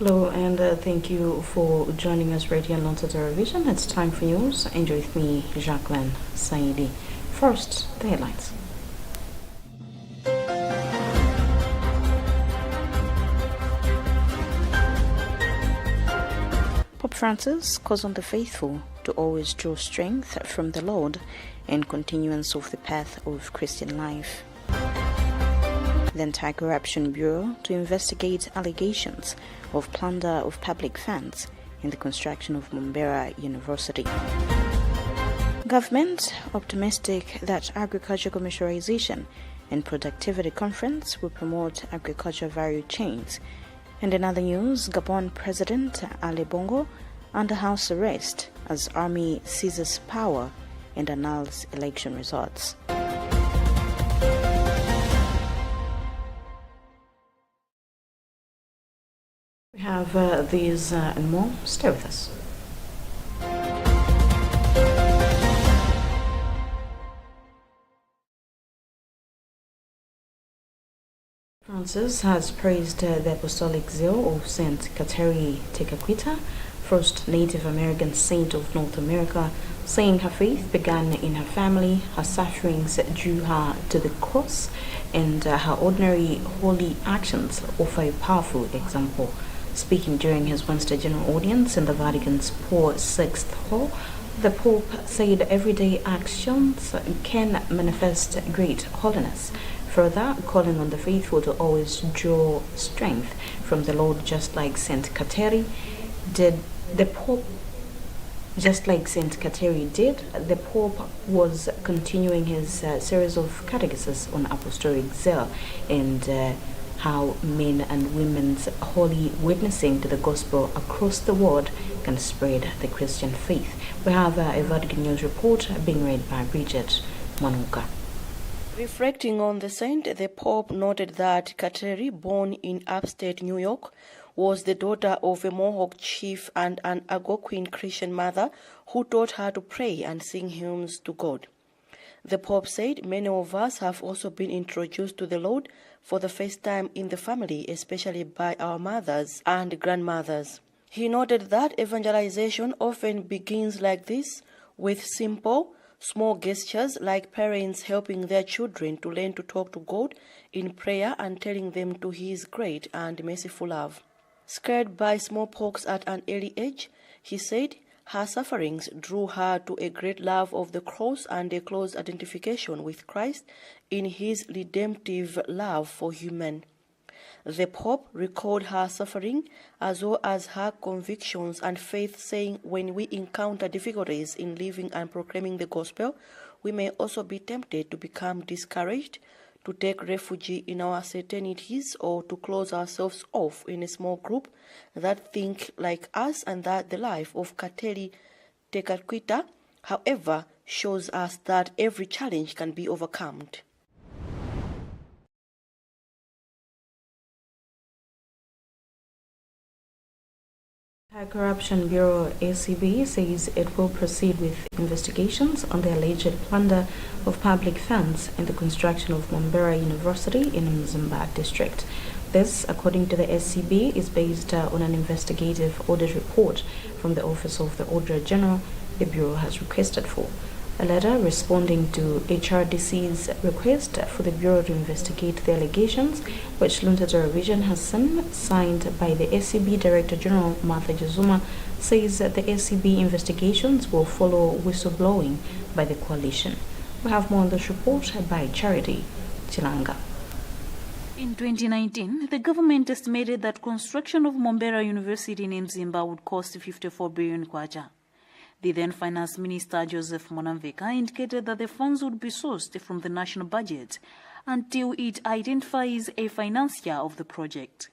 Hello, and thank you for joining us right here on Luntha Television. It's time for news. Enjoy with me, Jacqueline Saidi. First, the headlines. Pope Francis calls on the faithful to always draw strength from the Lord in continuance of the path of Christian life. The Anti-Corruption Bureau to investigate allegations of plunder of public funds in the construction of Mombera University. Government optimistic that agriculture commercialization and productivity conference will promote agriculture value chains. And in other news, Gabon President Ali Bongo under house arrest as army seizes power and annuls election results. We have these and more. Stay with us. Francis has praised the apostolic zeal of Saint Kateri Tekakwitha, first Native American saint of North America, saying her faith began in her family, her sufferings drew her to the cross, and her ordinary holy actions offer a powerful example. Speaking during his Wednesday general audience in the Vatican's Paul VI Hall, the Pope said everyday actions can manifest great holiness. Further, calling on the faithful to always draw strength from the Lord, just like Saint Kateri did. The Pope was continuing his series of catecheses on apostolic zeal and how men and women's holy witnessing to the gospel across the world can spread the Christian faith. We have a Vatican News report being read by Bridget Manuka. Reflecting on the saint, the Pope noted that Kateri, born in upstate New York, was the daughter of a Mohawk chief and an Algonquin Christian mother who taught her to pray and sing hymns to God. The Pope said many of us have also been introduced to the Lord for the first time in the family, especially by our mothers and grandmothers. He noted that evangelization often begins like this, with simple, small gestures like parents helping their children to learn to talk to God in prayer and telling them to His great and merciful love. Scared by smallpox at an early age, he said her sufferings drew her to a great love of the cross and a close identification with Christ in His redemptive love for human. The Pope recalled her suffering as well as her convictions and faith, saying when we encounter difficulties in living and proclaiming the gospel, we may also be tempted to become discouraged, to take refuge in our certainties, or to close ourselves off in a small group that think like us, and that the life of Kateri Tekakwitha, however, shows us that every challenge can be overcome. Anti-Corruption Bureau ACB says it will proceed with investigations on the alleged plunder of public funds in the construction of Mombera University in Mzimba district. This, according to the SCB, is based on an investigative audit report from the Office of the Auditor General the Bureau has requested for. A letter responding to HRDC's request for the Bureau to investigate the allegations, which Luntha Television has seen, signed by the SCB Director General Martha Jazuma, says that the SCB investigations will follow whistleblowing by the coalition. We have more on this report by Charity Chilanga. In 2019, the government estimated that construction of Mombera University in Mzimba would cost 54 billion kwacha. The then Finance Minister Joseph Monamveka indicated that the funds would be sourced from the national budget until it identifies a financier of the project.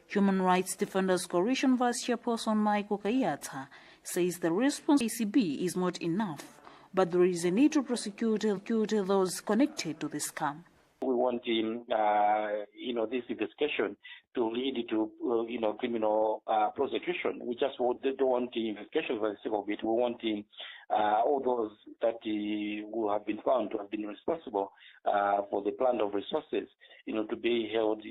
Human Rights Defenders Coalition Vice Chairperson Michael Kayata says the response of ACB is not enough, but there is a need to prosecute those connected to the scam. We wanting, this investigation to lead to, criminal prosecution. We just don't want the investigation for the sake of it. We want all those that who have been found to have been responsible for the plunder of resources, to be held,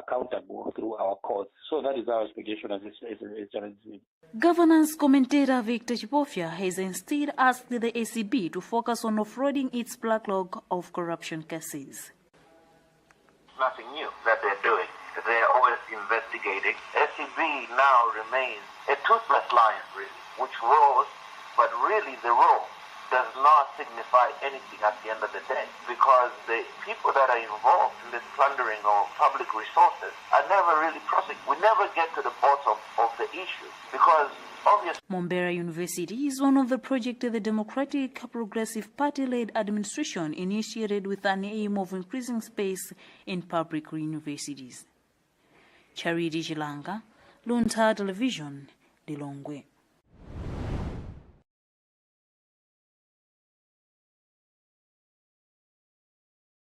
accountable through our courts. So that is our expectation as a journalist. Governance commentator Victor Chipofia has instead asked the ACB to focus on offloading its backlog of corruption cases. Nothing new that they're doing. They're always investigating. ACB now remains a toothless lion, really, which roars, but really the roar does not signify anything at the end of the day, because the people that are involved in this plundering of public resources are never really prosecuted. We never get to the bottom of the issue, because obviously Momberah University is one of the projects the Democratic Progressive Party-led administration initiated with an aim of increasing space in public universities. Charity Chilanga, Luntha Television, Lilongwe.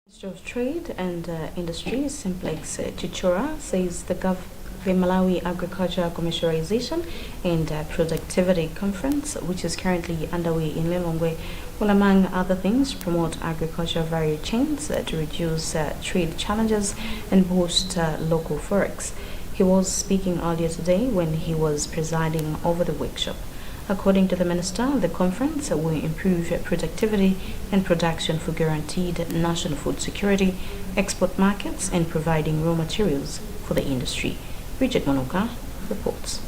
Minister of Trade and Industry Simplex Chichora says the Malawi Agriculture Commercialization and Productivity Conference, which is currently underway in Lilongwe, will, among other things, promote agriculture value chains to reduce trade challenges and boost local forex. He was speaking earlier today when he was presiding over the workshop. According to the minister, the conference will improve productivity and production for guaranteed national food security, export markets, and providing raw materials for the industry. Bridget Monoka reports.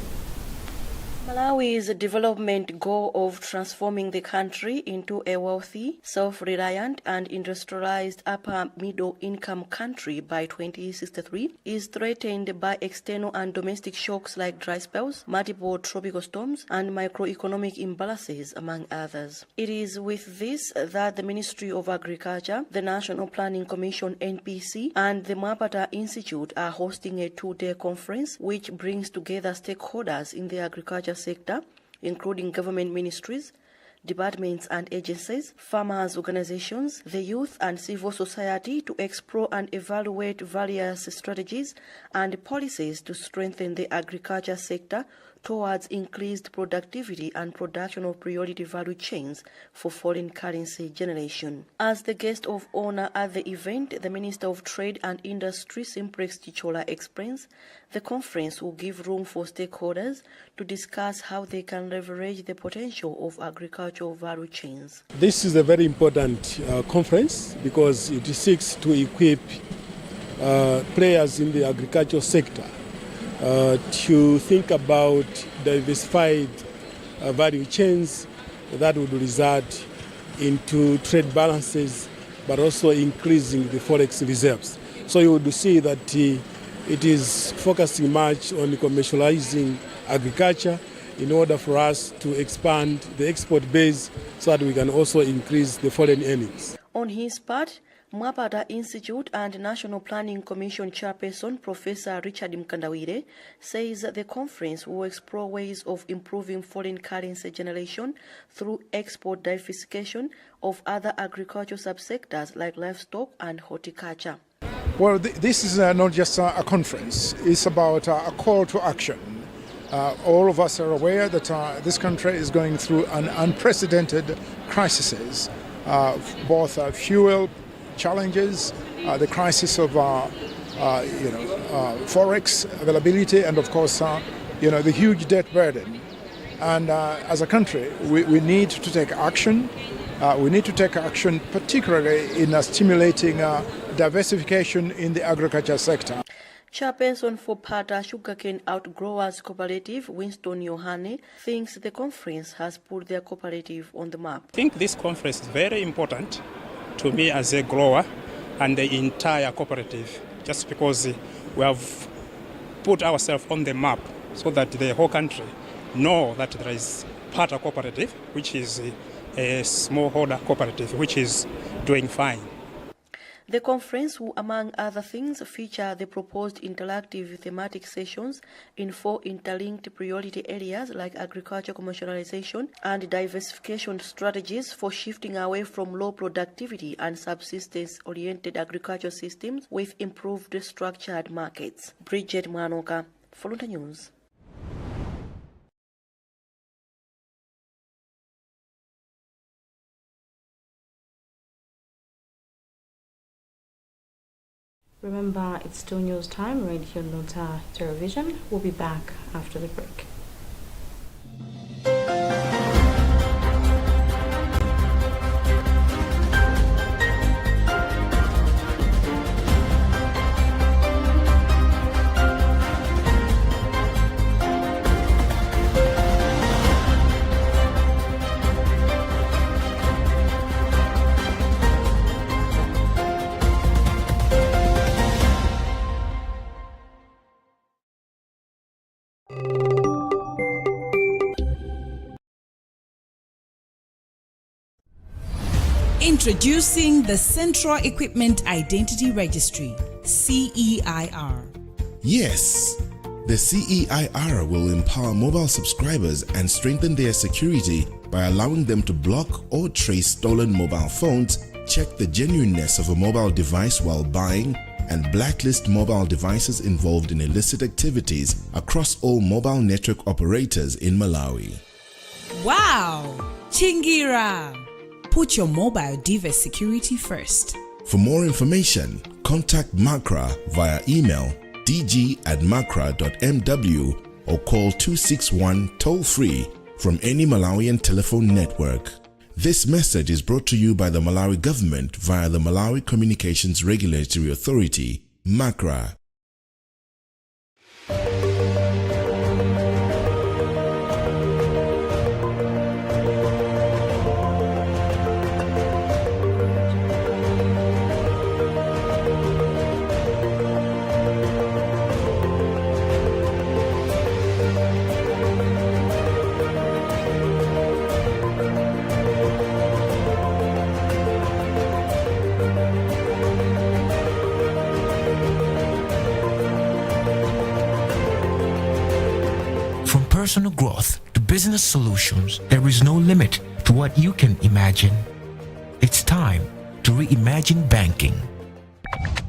Malawi's development goal of transforming the country into a wealthy, self-reliant and industrialized upper-middle-income country by 2063 is threatened by external and domestic shocks like dry spells, multiple tropical storms, and microeconomic imbalances, among others. It is with this that the Ministry of Agriculture, the National Planning Commission (NPC), and the Mapata Institute are hosting a two-day conference which brings together stakeholders in the agriculture sector, including government ministries, departments and agencies, farmers' organizations, the youth and civil society to explore and evaluate various strategies and policies to strengthen the agriculture sector towards increased productivity and production of priority value chains for foreign currency generation. As the guest of honor at the event, the Minister of Trade and Industry, Simplex Chichora, explains the conference will give room for stakeholders to discuss how they can leverage the potential of agricultural value chains. This is a very important conference because it seeks to equip players in the agricultural sector to think about diversified value chains that would result into trade balances, but also increasing the forex reserves. So you would see that it is focusing much on commercializing agriculture in order for us to expand the export base so that we can also increase the foreign earnings. On his part, Mapata Institute and National Planning Commission Chairperson Professor Richard Mkandawire says the conference will explore ways of improving foreign currency generation through export diversification of other agricultural subsectors like livestock and horticulture. Well, this is not just a conference, it's about a call to action. All of us are aware that this country is going through an unprecedented crisis, both fuel challenges, the crisis of forex availability, and of course, the huge debt burden. And as a country, we need to take action. We need to take action, particularly in stimulating diversification in the agriculture sector. Chairperson for Pata Sugarcane Outgrowers Cooperative, Winston Yohane, thinks the conference has put their cooperative on the map. I think this conference is very important to me as a grower and the entire cooperative, just because we have put ourselves on the map so that the whole country know that there is Pata Cooperative, which is a smallholder cooperative, which is doing fine. The conference will, among other things, feature the proposed interactive thematic sessions in 4 interlinked priority areas like agriculture commercialization and diversification strategies for shifting away from low productivity and subsistence-oriented agricultural systems with improved structured markets. Bridget Mwanoka, for Luntha News. Remember, it's still news time right here on Luntha Television. We'll be back after the break. Introducing the Central Equipment Identity Registry, CEIR. Yes, the CEIR will empower mobile subscribers and strengthen their security by allowing them to block or trace stolen mobile phones, check the genuineness of a mobile device while buying, and blacklist mobile devices involved in illicit activities across all mobile network operators in Malawi. Wow! Chingira! Put your mobile device security first. For more information, contact MACRA via email dg@macra.mw or call 261 toll-free from any Malawian telephone network. This message is brought to you by the Malawi government via the Malawi Communications Regulatory Authority, MACRA. Personal growth to business solutions, there is no limit to what you can imagine. It's time to reimagine banking.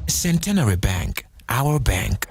Centenary Bank, our bank.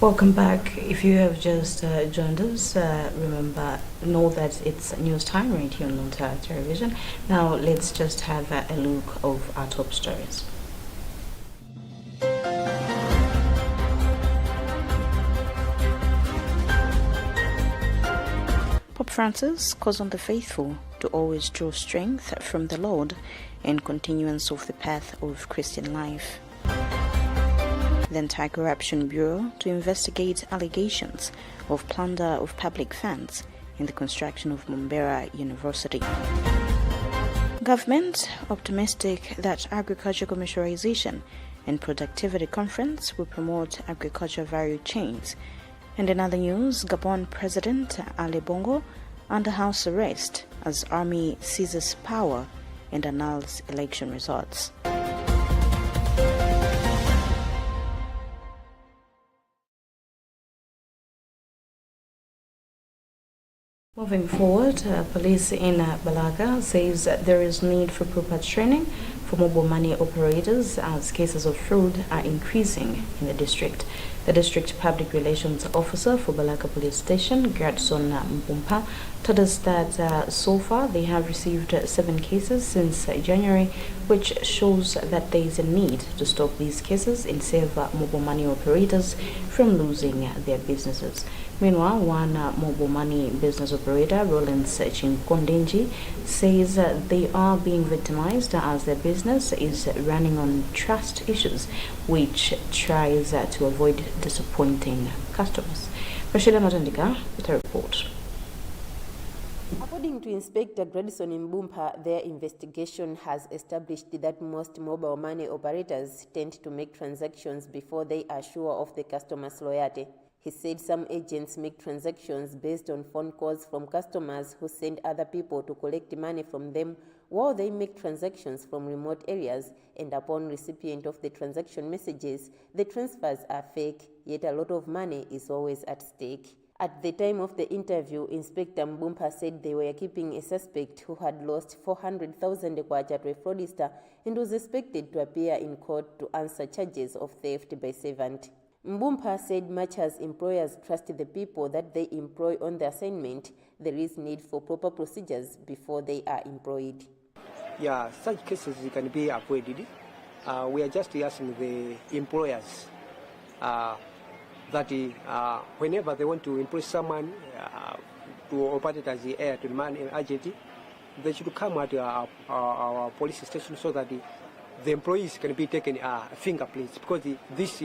Welcome back. If you have just joined us, know that it's news time right here on Luntha Television. Now let's just have a look of our top stories. Pope Francis calls on the faithful to always draw strength from the Lord in continuance of the path of Christian life. The Anti-Corruption Bureau to investigate allegations of plunder of public funds in the construction of Mombera University. Government optimistic that agriculture commercialization and productivity conference will promote agriculture value chains. And in other news, Gabon President Ali Bongo under house arrest as army seizes power and annuls election results. Moving forward, police in Balaga says there is need for proper training for mobile money operators as cases of fraud are increasing in the district. The district public relations officer for Balaka Police Station, Gertson Mbumpa, told us that so far they have received 7 cases since January, which shows that there is a need to stop these cases and save mobile money operators from losing their businesses. Meanwhile, one mobile money business operator, Rollins Chinkondenji, says they are being victimized as their business is running on trust issues, which tries to avoid disappointing customers. Rashida Matandika with a report. According to Inspector Gradison Mbumpa, their investigation has established that most mobile money operators tend to make transactions before they are sure of the customer's loyalty. He said some agents make transactions based on phone calls from customers who send other people to collect money from them, while they make transactions from remote areas, and upon recipient of the transaction messages, the transfers are fake, yet a lot of money is always at stake. At the time of the interview, Inspector Mbumpa said they were keeping a suspect who had lost 400,000 kwacha to a fraudster and was expected to appear in court to answer charges of theft by servant. Mbumpa said much as employers trust the people that they employ on the assignment, there is need for proper procedures before they are employed. Yeah, such cases can be avoided. We are just asking the employers that whenever they want to employ someone to operate as the air to man agent, they should come at our police station so that the employees can be taken fingerprints, because this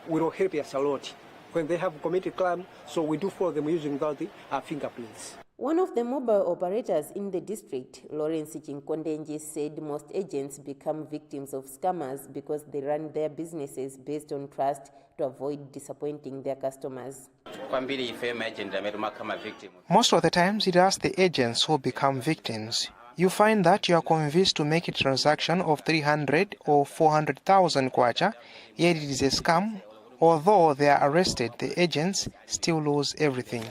will help us a lot when they have committed crime, so we do follow them using the fingerprints. One of the mobile operators in the district, Lawrence Chinkondenji, said most agents become victims of scammers because they run their businesses based on trust to avoid disappointing their customers. Most of the times it is the agents who become victims. You find that you are convinced to make a transaction of 300 or 400,000 kwacha, yet it is a scam. Although they are arrested, the agents still lose everything.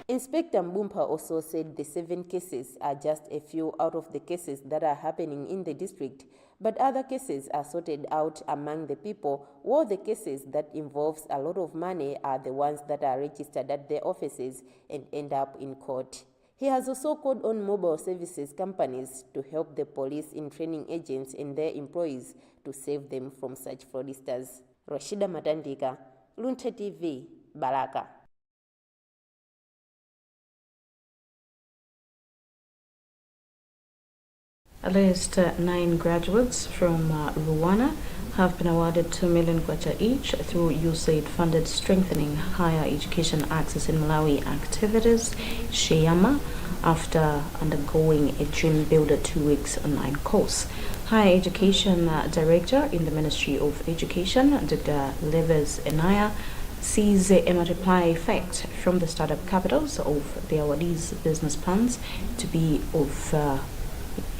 Inspector Mbumpa also said the 7 cases are just a few out of the cases that are happening in the district, but other cases are sorted out among the people, while the cases that involves a lot of money are the ones that are registered at their offices and end up in court. He has also called on mobile services companies to help the police in training agents and their employees to save them from such fraudsters. Rashida Matandika, Luntha TV, Balaka. At least 9 graduates from Rwanda have been awarded 2 million kwacha each through USAID-funded Strengthening Higher Education Access in Malawi activities, SHEAMA, after undergoing a Dream Builder 2 weeks online course. Higher Education Director in the Ministry of Education, Dr. Leves Enaya, sees a multiplier effect from the startup capitals of the awardees' business plans to be of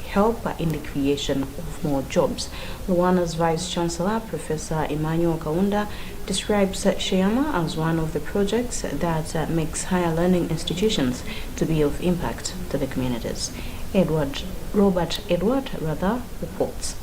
help in the creation of more jobs. Rwanda's Vice Chancellor, Professor Emmanuel Kaunda, describes SHEAMA as one of the projects that makes higher learning institutions to be of impact to the communities. Robert Edward reports.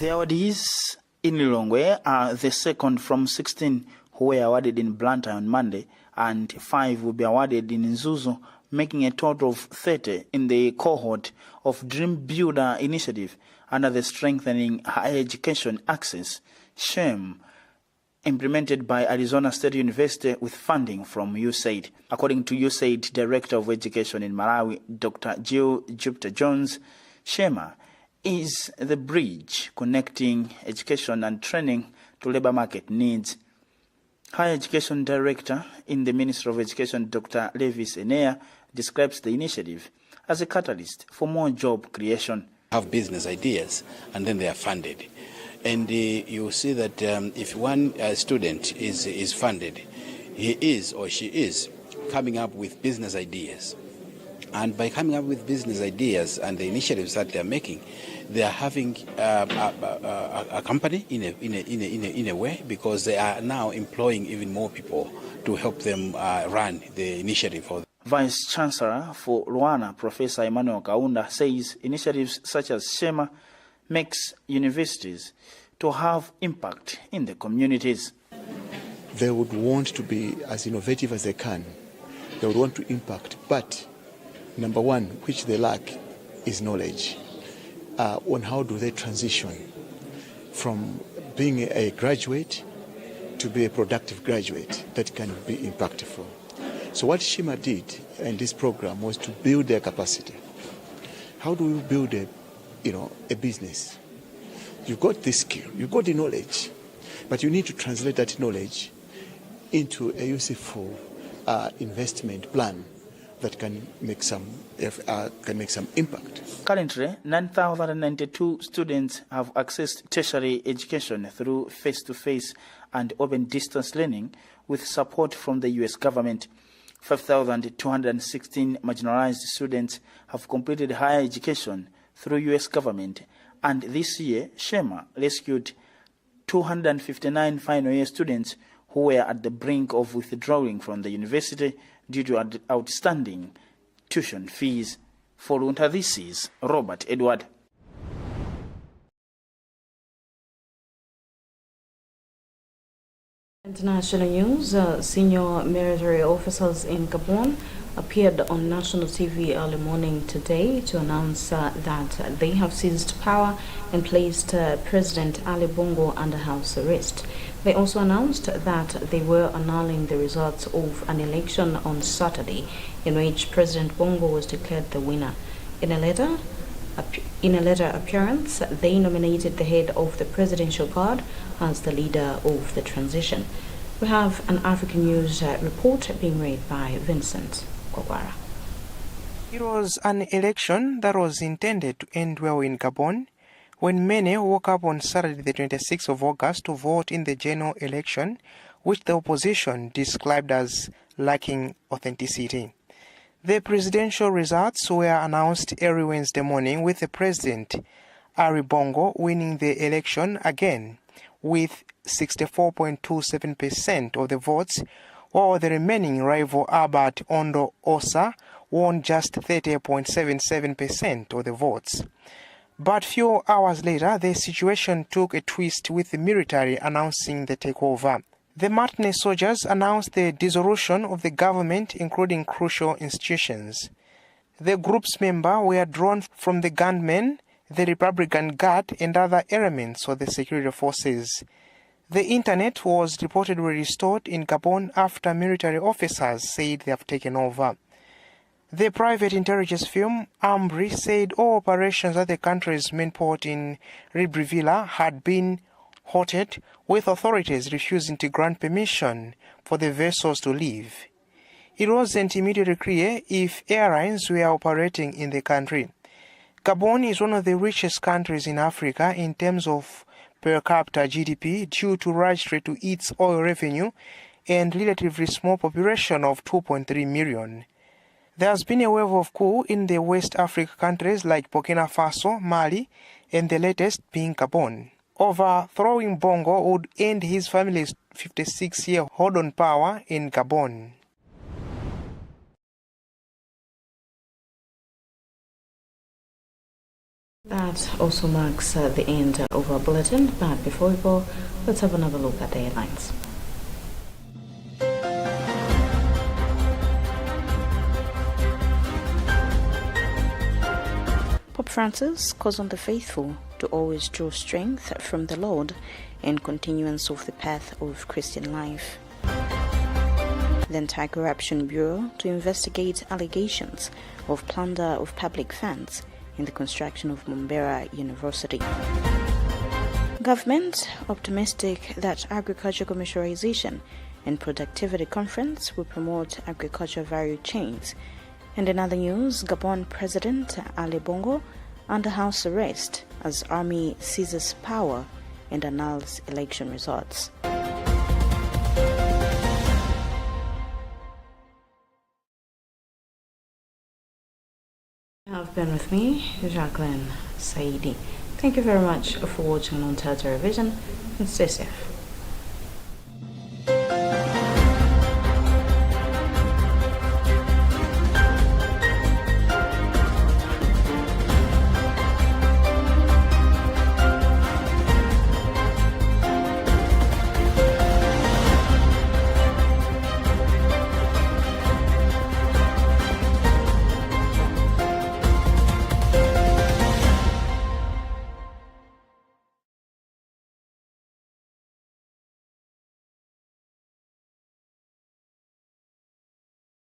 The awardees in Lilongwe are the second from 16 who were awarded in Blantyre on Monday, and 5 will be awarded in Nzuzu, making a total of 30 in the cohort of Dream Builder initiative under the Strengthening Higher Education Access, SHEAM, implemented by Arizona State University with funding from USAID. According to USAID Director of Education in Malawi, Dr. Jill Jupiter-Jones, SHEAMA is the bridge connecting education and training to labor market needs. Higher Education Director in the Ministry of Education, Dr. Levis Enea, describes the initiative as a catalyst for more job creation. Have business ideas and then they are funded. And you see that if one student is funded, he is or she is coming up with business ideas. And by coming up with business ideas and the initiatives that they are making, they are having a company in a way, because they are now employing even more people to help them run the initiative for them. Vice Chancellor for Rwanda, Professor Emmanuel Kaunda, says initiatives such as SHEAMA makes universities to have impact in the communities. They would want to be as innovative as they can. They would want to impact, but number one, which they lack, is knowledge on how do they transition from being a graduate to be a productive graduate that can be impactful. So what Shima did in this program was to build their capacity. How do you build a business? You've got the skill, you've got the knowledge, but you need to translate that knowledge into a useful investment plan that can make some impact. Currently, 9,092 students have accessed tertiary education through face-to-face and open distance learning with support from the U.S. government. 5,216 marginalized students have completed higher education through U.S. government, and this year, Shema rescued 259 final year students who were at the brink of withdrawing from the university due to outstanding tuition fees. For Luntha, this is Robert Edward. International news, senior military officers in Gabon appeared on national TV early morning today to announce that they have seized power and placed President Ali Bongo under house arrest. They also announced that they were annulling the results of an election on Saturday in which President Bongo was declared the winner. In a letter appearance, they nominated the head of the presidential guard as the leader of the transition. We have an African news report being read by Vincent Kogwara. It was an election that was intended to end well in Gabon when many woke up on Saturday the 26th of August to vote in the general election, which the opposition described as lacking authenticity. The presidential results were announced early Wednesday morning with the president, Ali Bongo, winning the election again with 64.27% of the votes, while the remaining rival Albert Ondo Osa won just 30.77% of the votes. But few hours later, the situation took a twist with the military announcing the takeover. The Martinez soldiers announced the dissolution of the government, including crucial institutions. The group's members were drawn from the gunmen, the Republican Guard, and other elements of the security forces. The internet was reportedly restored in Gabon after military officers said they have taken over. The private intelligence firm Ambri said all operations at the country's main port in Libreville had been halted, with authorities refusing to grant permission for the vessels to leave. It wasn't immediately clear if airlines were operating in the country. Gabon is one of the richest countries in Africa in terms of per capita GDP due to largely to its oil revenue and relatively small population of 2.3 million. There has been a wave of coup in the West Africa countries like Burkina Faso, Mali, and the latest being Gabon. Overthrowing Bongo would end his family's 56-year hold on power in Gabon. That also marks the end of our bulletin, but before we go, let's have another look at the headlines. Pope Francis calls on the faithful to always draw strength from the Lord and continuance of the path of Christian life. The Anti-Corruption Bureau to investigate allegations of plunder of public funds in the construction of Mombera University. Government optimistic that agriculture commercialization and productivity conference will promote agriculture value chains. And in other news, Gabon President Ali Bongo under house arrest as army seizes power and annuls election results. You have been with me, Jacqueline Saidi. Thank you very much for watching Luntha Television and stay safe.